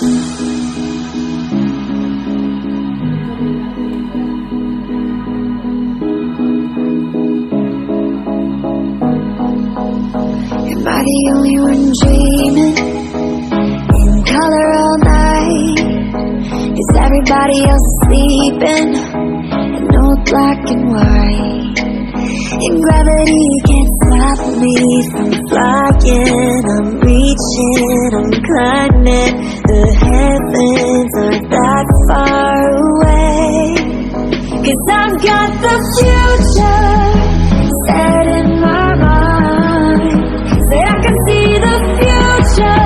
Am I the only one dreaming in color all night? Is everybody else sleeping in old black and white? And gravity can't stop me from flying. I'm reaching, I'm climbing. The heavens aren't that far away. 'Cause I've got the future set in my mind. Say I can see the future,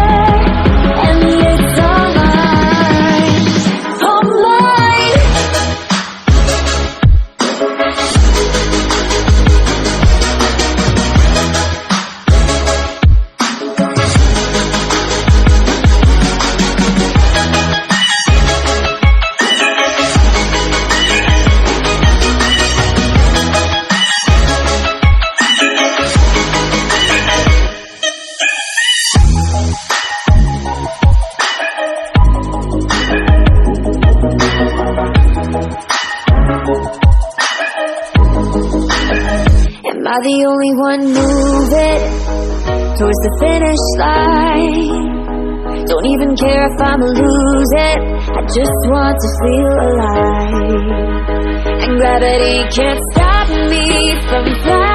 and it's all mine, all mine. Am I the only one moving towards the finish line? Don't even care if I'ma lose it, I just want to feel alive. And gravity can't stop me from flying.